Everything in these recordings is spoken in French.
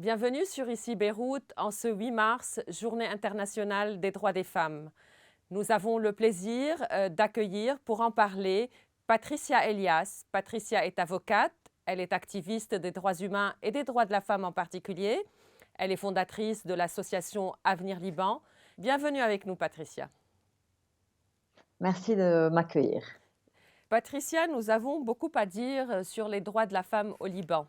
Bienvenue sur Ici Beyrouth en ce 8 mars, Journée internationale des droits des femmes. Nous avons le plaisir d'accueillir pour en parler Patricia Elias. Patricia est avocate, elle est activiste des droits humains et des droits de la femme en particulier. Elle est fondatrice de l'association Avenir Liban. Bienvenue avec nous, Patricia. Merci de m'accueillir. Patricia, nous avons beaucoup à dire sur les droits de la femme au Liban.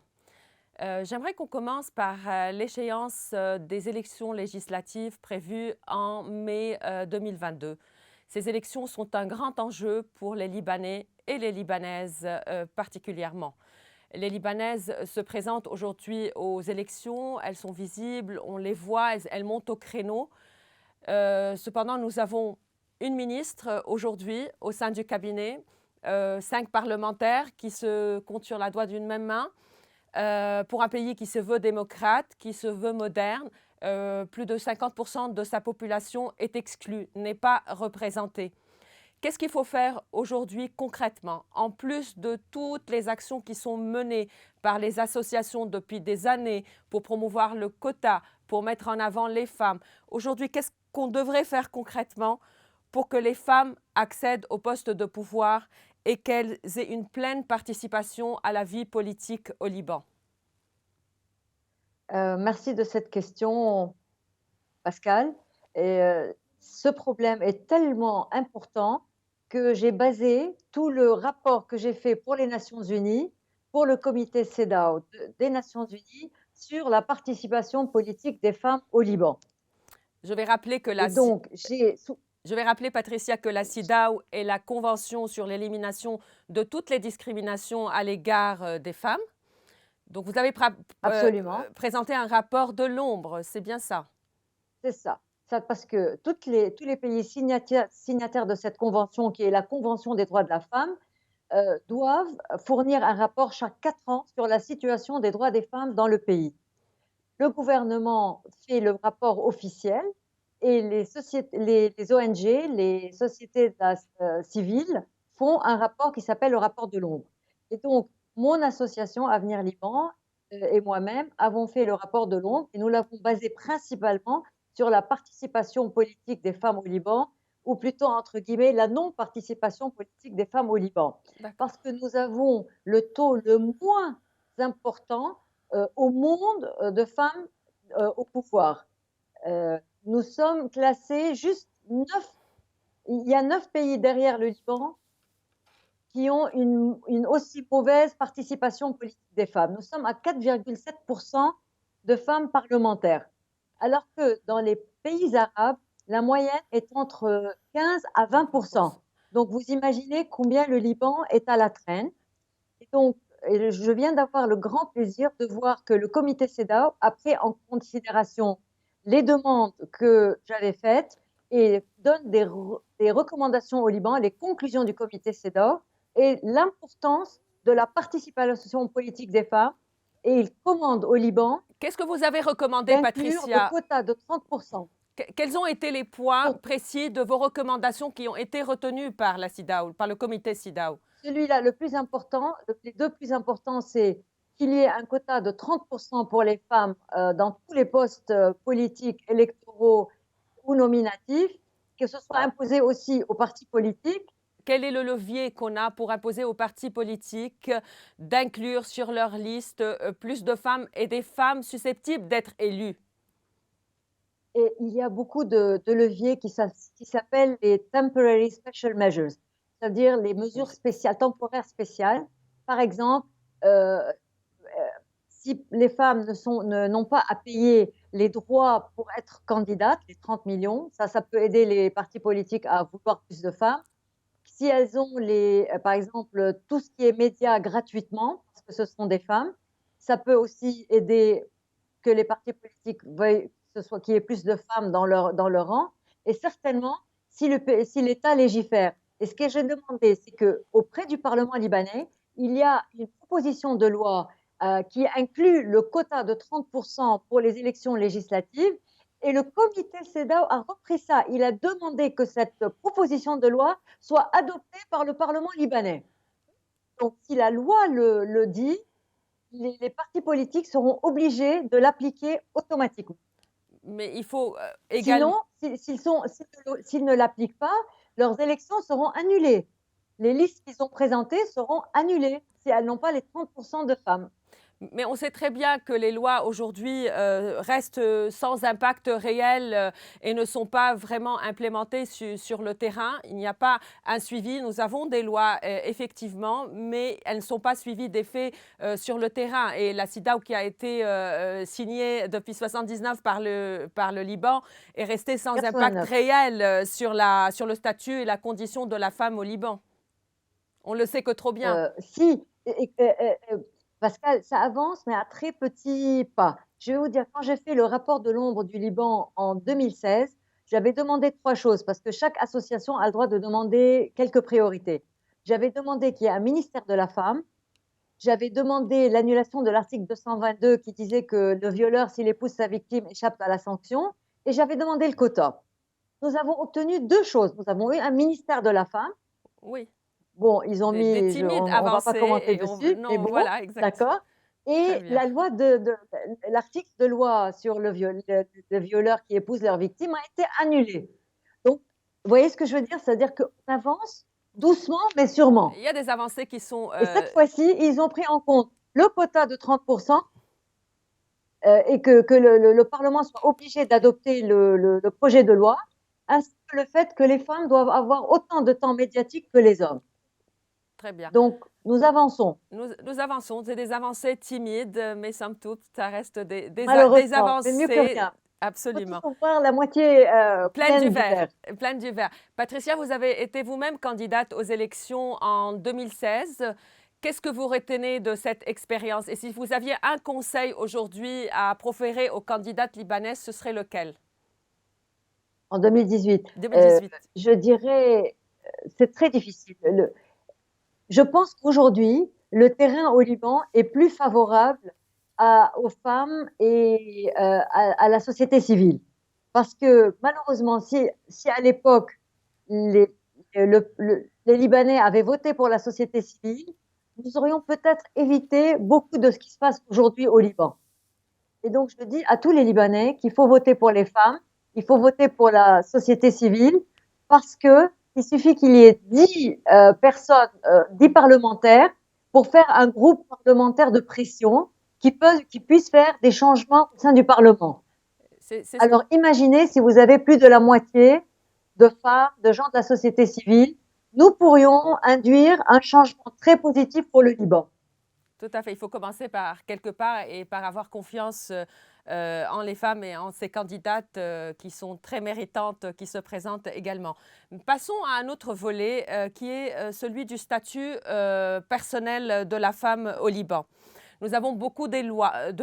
J'aimerais qu'on commence par l'échéance des élections législatives prévues en mai 2022. Ces élections sont un grand enjeu pour les Libanais et les Libanaises particulièrement. Les Libanaises se présentent aujourd'hui aux élections, elles sont visibles, on les voit, elles montent au créneau. Cependant, nous avons une ministre aujourd'hui au sein du cabinet, 5 parlementaires qui se comptent sur la doigt d'une même main. Pour un pays qui se veut démocrate, qui se veut moderne, plus de 50% de sa population est exclue, n'est pas représentée. Qu'est-ce qu'il faut faire aujourd'hui concrètement, en plus de toutes les actions qui sont menées par les associations depuis des années pour promouvoir le quota, pour mettre en avant les femmes? Aujourd'hui, qu'est-ce qu'on devrait faire concrètement pour que les femmes accèdent aux postes de pouvoir et qu'elles aient une pleine participation à la vie politique au Liban? Merci de cette question, Pascal. Ce problème est tellement important que j'ai basé tout le rapport que j'ai fait pour les Nations Unies, pour le comité CEDAW des Nations Unies, sur la participation politique des femmes au Liban. Je vais rappeler que Et donc, j'ai Je vais rappeler, Patricia, que la CEDAW est la convention sur l'élimination de toutes les discriminations à l'égard des femmes. Donc, vous avez absolument, présenté un rapport de l'ombre, c'est bien ça? c'est ça. Parce que tous les pays signataires de cette convention, qui est la Convention des droits de la femme, doivent fournir un rapport chaque 4 ans sur la situation des droits des femmes dans le pays. Le gouvernement fait le rapport officiel et les ONG, les sociétés civiles, font un rapport qui s'appelle le rapport de l'ombre. Et donc, mon association Avenir Liban et moi-même avons fait le rapport de l'ombre et nous l'avons basé principalement sur la participation politique des femmes au Liban, ou plutôt, entre guillemets, la non-participation politique des femmes au Liban. Parce que nous avons le taux le moins important au monde de femmes au pouvoir. Nous sommes classés juste 9, il y a 9 pays derrière le Liban qui ont une aussi mauvaise participation politique des femmes. Nous sommes à 4,7% de femmes parlementaires, alors que dans les pays arabes, la moyenne est entre 15 à 20%. Donc vous imaginez combien le Liban est à la traîne. Et donc, je viens d'avoir le grand plaisir de voir que le comité CEDAW a pris en considération les demandes que j'avais faites et donne des recommandations au Liban, les conclusions du comité CEDAW et l'importance de la participation politique des femmes. Et il commande au Liban Qu'est-ce que vous avez recommandé, d'inclure le Patricia? quota de 30%. Quels ont été les points précis de vos recommandations qui ont été retenues par la CEDAW, par le comité CEDAW? Celui-là, le plus important, les deux plus importants, c'est qu'il y ait un quota de 30% pour les femmes dans tous les postes politiques, électoraux ou nominatifs, que ce soit imposé aussi aux partis politiques. Quel est le levier qu'on a pour imposer aux partis politiques d'inclure sur leur liste plus de femmes et des femmes susceptibles d'être élues? Et il y a beaucoup de leviers qui s'appellent les temporary special measures, c'est-à-dire les mesures spéciales, temporaires spéciales. Par exemple, si les femmes n'ont pas à payer les droits pour être candidates, les 30 millions, ça peut aider les partis politiques à vouloir plus de femmes. Si elles ont, par exemple, tout ce qui est médias gratuitement, parce que ce sont des femmes, ça peut aussi aider que les partis politiques veuillent qu'il y ait plus de femmes dans leur rang. Et certainement, si l'État légifère. Et ce que j'ai demandé, c'est qu'auprès du Parlement libanais, il y a une proposition de loi qui inclut le quota de 30% pour les élections législatives. Et le comité CEDAW a repris ça. Il a demandé que cette proposition de loi soit adoptée par le Parlement libanais. Donc, si la loi le dit, les partis politiques seront obligés de l'appliquer automatiquement. Mais il faut Sinon, également. s'ils ne l'appliquent pas, leurs élections seront annulées. Les listes qu'ils ont présentées seront annulées si elles n'ont pas les 30% de femmes. Mais on sait très bien que les lois aujourd'hui restent sans impact réel et ne sont pas vraiment implémentées sur le terrain. Il n'y a pas un suivi. Nous avons des lois effectivement, mais elles ne sont pas suivies d'effets sur le terrain. Et la CEDAW qui a été signée depuis 1979 par le Liban est restée sans impact 89. réel sur le statut et la condition de la femme au Liban. On le sait que trop bien. Si, parce que ça avance, mais à très petits pas. Je vais vous dire, quand j'ai fait le rapport de l'ombre du Liban en 2016, j'avais demandé 3 choses, parce que chaque association a le droit de demander quelques priorités. J'avais demandé qu'il y ait un ministère de la femme. J'avais demandé l'annulation de l'article 222 qui disait que le violeur, s'il épouse sa victime, échappe à la sanction. Et j'avais demandé le quota. Nous avons obtenu 2 choses. Nous avons eu un ministère de la femme. Oui. Bon, ils ont Des mis, timides on ne va pas avancées commenter et dessus, mais non, bon, voilà, exact. d'accord. Très Et bien. la loi l'article de loi sur le violeur qui épouse leur victime a été annulé. Donc, vous voyez ce que je veux dire? C'est-à-dire qu'on avance doucement, mais sûrement. Il y a des avancées qui sont. Et cette fois-ci, ils ont pris en compte le quota de 30% et que le Parlement soit obligé d'adopter le projet de loi, ainsi que le fait que les femmes doivent avoir autant de temps médiatique que les hommes. Très bien. Donc, nous avançons. Nous avançons. C'est des avancées timides, mais somme toute, ça reste des Malheureusement, c'est mieux que avancées. rien. Il faut Absolument. toujours voir la moitié Pleine du pleine du verre. verre. Pleine du verre. Patricia, vous avez été vous-même candidate aux élections en 2016. Qu'est-ce que vous retenez de cette expérience? Et si vous aviez un conseil aujourd'hui à proférer aux candidates libanaises, ce serait lequel? En 2018. 2018. Je dirais, c'est très difficile. Je pense qu'aujourd'hui, le terrain au Liban est plus favorable aux femmes et à la société civile. Parce que malheureusement, si à l'époque, les, les Libanais avaient voté pour la société civile, nous aurions peut-être évité beaucoup de ce qui se passe aujourd'hui au Liban. Et donc, je dis à tous les Libanais qu'il faut voter pour les femmes, il faut voter pour la société civile, parce que il suffit qu'il y ait 10 personnes, 10 parlementaires, pour faire un groupe parlementaire de pression qui puisse faire des changements au sein du Parlement. Alors, imaginez si vous avez plus de la moitié de femmes, de gens de la société civile, nous pourrions induire un changement très positif pour le Liban. Tout à fait. Il faut commencer par quelque part et par avoir confiance en les femmes et en ces candidates qui sont très méritantes, qui se présentent également. Passons à un autre volet qui est celui du statut personnel de la femme au Liban. Nous avons beaucoup de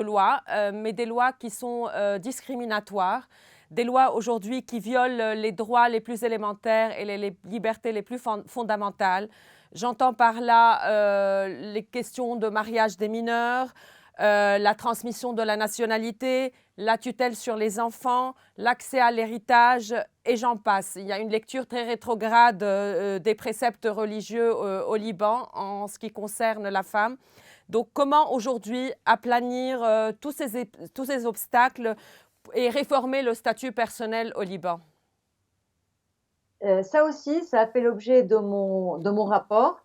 lois, mais des lois qui sont discriminatoires, des lois aujourd'hui qui violent les droits les plus élémentaires et les libertés les plus fondamentales. J'entends par là les questions de mariage des mineurs, la transmission de la nationalité, la tutelle sur les enfants, l'accès à l'héritage et j'en passe. Il y a une lecture très rétrograde des préceptes religieux au Liban en ce qui concerne la femme. Donc comment aujourd'hui aplanir tous ces obstacles et réformer le statut personnel au Liban? Ça aussi, ça a fait l'objet de mon rapport.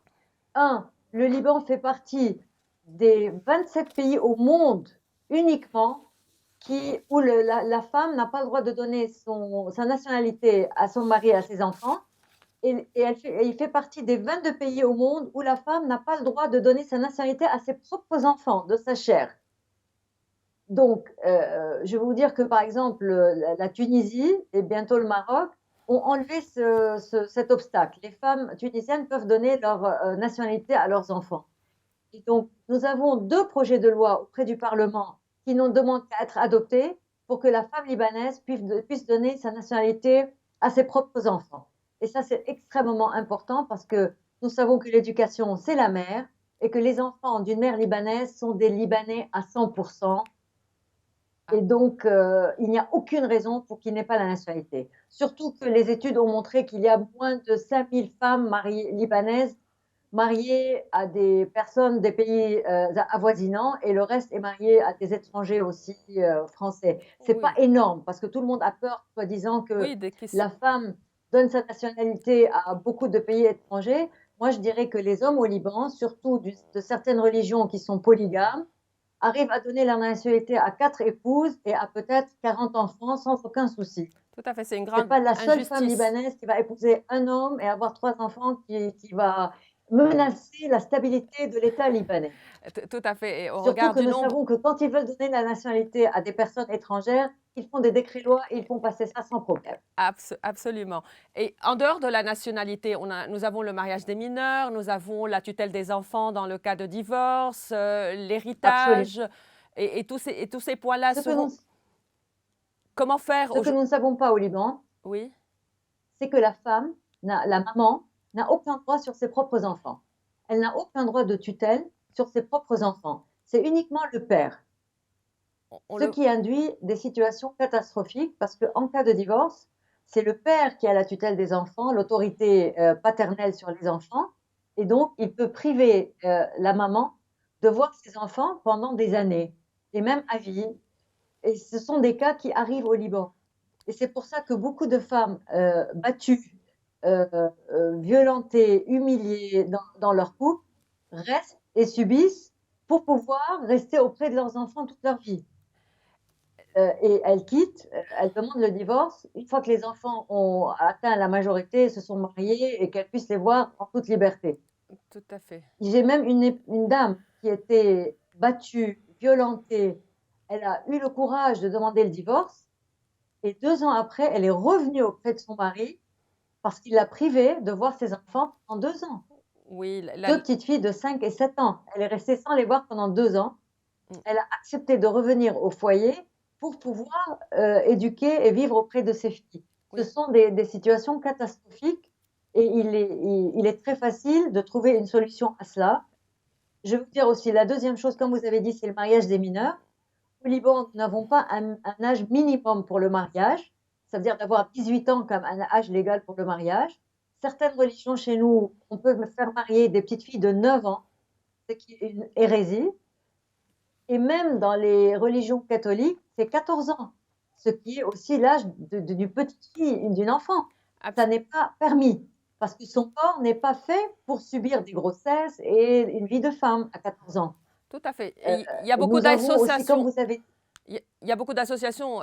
Le Liban fait partie des 27 pays au monde uniquement où la femme n'a pas le droit de donner sa nationalité à son mari et à ses enfants. Et il fait partie des 22 pays au monde où la femme n'a pas le droit de donner sa nationalité à ses propres enfants, de sa chair. Donc, je vais vous dire que, par exemple, la Tunisie et bientôt le Maroc ont enlevé cet obstacle. Les femmes tunisiennes peuvent donner leur nationalité à leurs enfants. Et donc, nous avons 2 projets de loi auprès du Parlement qui n'en demandent qu'à être adoptés pour que la femme libanaise puisse donner sa nationalité à ses propres enfants. Et ça, c'est extrêmement important parce que nous savons que l'éducation, c'est la mère et que les enfants d'une mère libanaise sont des Libanais à 100%. Et donc, il n'y a aucune raison pour qu'il n'ait pas la nationalité. Surtout que les études ont montré qu'il y a moins de 5000 femmes mariées libanaises mariés à des personnes des pays avoisinants et le reste est marié à des étrangers aussi français. C'est pas Oui, énorme parce que tout le monde a peur, soi-disant, que oui, des questions. la femme donne sa nationalité à beaucoup de pays étrangers. Moi, je dirais que les hommes au Liban, surtout de certaines religions qui sont polygames, arrivent à donner la nationalité à 4 épouses et à peut-être 40 enfants sans aucun souci. Tout à fait, c'est une C'est grande pas la seule femme injustice. libanaise qui va épouser un homme et avoir 3 enfants qui va menacer la stabilité de l'État libanais. Tout à fait. Et au Surtout regard que du nous nombre, savons que quand ils veulent donner la nationalité à des personnes étrangères, ils font des décrets-lois et ils font passer ça sans problème. absolument. Et en dehors de la nationalité, nous avons le mariage des mineurs, nous avons la tutelle des enfants dans le cas de divorce, Absolument. l'héritage, et tous ces points-là Ce que nous seront. Comment faire ce que nous ne savons pas au Liban, Oui, c'est que la maman, n'a aucun droit sur ses propres enfants. Elle n'a aucun droit de tutelle sur ses propres enfants. C'est uniquement le père. on Ce le. qui induit des situations catastrophiques parce qu'en cas de divorce, c'est le père qui a la tutelle des enfants, l'autorité paternelle sur les enfants, et donc il peut priver la maman de voir ses enfants pendant des années, et même à vie. Et ce sont des cas qui arrivent au Liban. Et c'est pour ça que beaucoup de femmes battues, violentées, humiliées dans leur couple restent et subissent pour pouvoir rester auprès de leurs enfants toute leur vie. Et elles demandent le divorce une fois que les enfants ont atteint la majorité, se sont mariés et qu'elles puissent les voir en toute liberté. Tout à fait. J'ai même une dame qui était battue, violentée. Elle a eu le courage de demander le divorce et 2 ans après, elle est revenue auprès de son mari parce qu'il l'a privée de voir ses enfants pendant 2 ans. Oui, Deux petites filles de 5 et 7 ans. Elle est restée sans les voir pendant 2 ans. Elle a accepté de revenir au foyer pour pouvoir éduquer et vivre auprès de ses filles. Ce oui, sont des situations catastrophiques et il est très facile de trouver une solution à cela. Je vais vous dire aussi la deuxième chose, comme vous avez dit, c'est le mariage des mineurs. Au Liban, nous n'avons pas un âge minimum pour le mariage, ça veut dire d'avoir 18 ans comme un âge légal pour le mariage. Certaines religions chez nous, on peut faire marier des petites filles de 9 ans, ce qui est une hérésie. Et même dans les religions catholiques, c'est 14 ans, ce qui est aussi l'âge d'une petite fille, d'une enfant. Ça abs- n'est pas permis parce que son corps n'est pas fait pour subir des grossesses et une vie de femme à 14 ans. tout à fait. Euh, Et il y a beaucoup nous avons aussi, comme d'associations. vous avez dit, Il y a beaucoup d'associations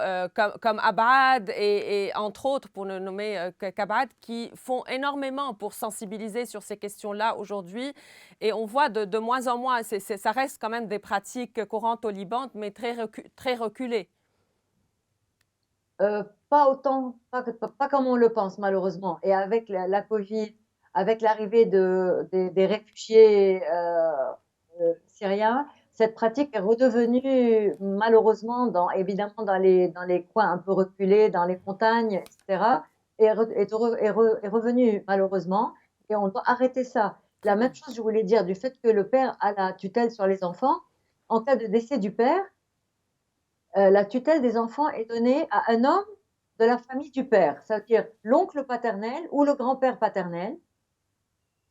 comme Abad et entre autres, pour ne nommer qu'Abad, qui font énormément pour sensibiliser sur ces questions-là aujourd'hui. Et on voit de moins en moins, ça reste quand même des pratiques courantes au Liban, mais très reculées. pas autant, pas comme on le pense malheureusement. Et avec la Covid, avec l'arrivée des réfugiés syriens, cette pratique est redevenue malheureusement, évidemment dans les coins un peu reculés, dans les montagnes, etc., est revenue malheureusement. Et on doit arrêter ça. La Très même bien. chose, je voulais dire, du fait que le père a la tutelle sur les enfants. En cas de décès du père, la tutelle des enfants est donnée à un homme de la famille du père, c'est-à-dire l'oncle paternel ou le grand-père paternel,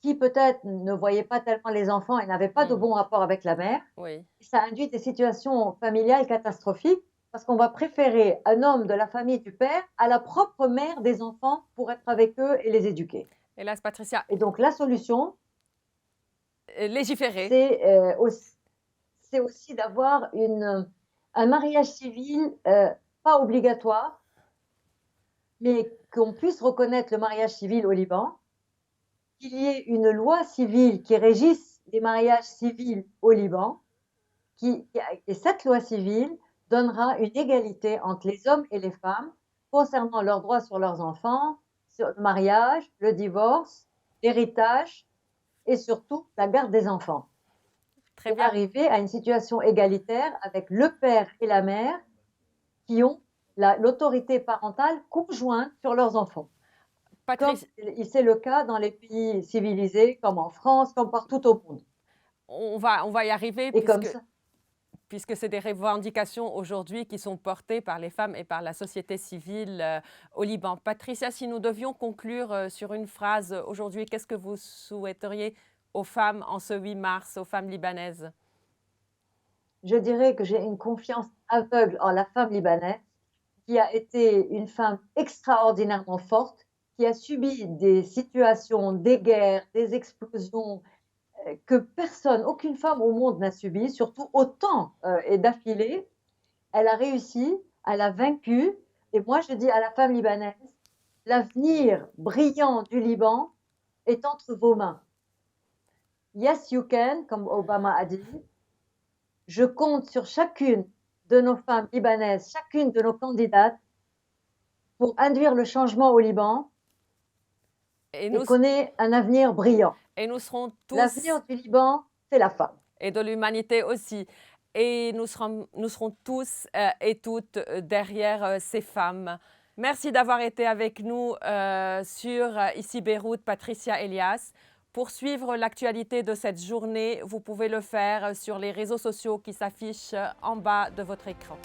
qui peut-être ne voyait pas tellement les enfants et n'avait pas de Hmm. bon rapport avec la mère. Oui. Ça induit des situations familiales catastrophiques parce qu'on va préférer un homme de la famille du père à la propre mère des enfants pour être avec eux et les éduquer. Hélas, Patricia, Et donc la solution, légiférer. c'est aussi d'avoir un mariage civil pas obligatoire, mais qu'on puisse reconnaître le mariage civil au Liban, qu'il y ait une loi civile qui régisse les mariages civils au Liban, et cette loi civile donnera une égalité entre les hommes et les femmes concernant leurs droits sur leurs enfants, sur le mariage, le divorce, l'héritage et surtout la garde des enfants. Très Et bien. arriver à une situation égalitaire avec le père et la mère qui ont l'autorité parentale conjointe sur leurs enfants. Comme Patrice, c'est le cas dans les pays civilisés, comme en France, comme partout au monde. on va y arriver Et comme ça, puisque c'est des revendications aujourd'hui qui sont portées par les femmes et par la société civile au Liban. Patricia, si nous devions conclure sur une phrase aujourd'hui, qu'est-ce que vous souhaiteriez aux femmes en ce 8 mars, aux femmes libanaises? Je dirais que j'ai une confiance aveugle en la femme libanaise, qui a été une femme extraordinairement forte, qui a subi des situations, des guerres, des explosions, que personne, aucune femme au monde n'a subi, surtout autant, et d'affilée. Elle a réussi, elle a vaincu et moi je dis à la femme libanaise: «L'avenir brillant du Liban est entre vos mains. Yes you can», comme Obama a dit. Je compte sur chacune de nos femmes libanaises, chacune de nos candidates pour induire le changement au Liban Et et nous, qu'on ait un avenir brillant. et nous serons tous, L'avenir du Liban, c'est la femme. et de l'humanité aussi. Et nous serons tous et toutes derrière ces femmes. Merci d'avoir été avec nous sur Ici Beyrouth, Patricia Elias. Pour suivre l'actualité de cette journée, vous pouvez le faire sur les réseaux sociaux qui s'affichent en bas de votre écran.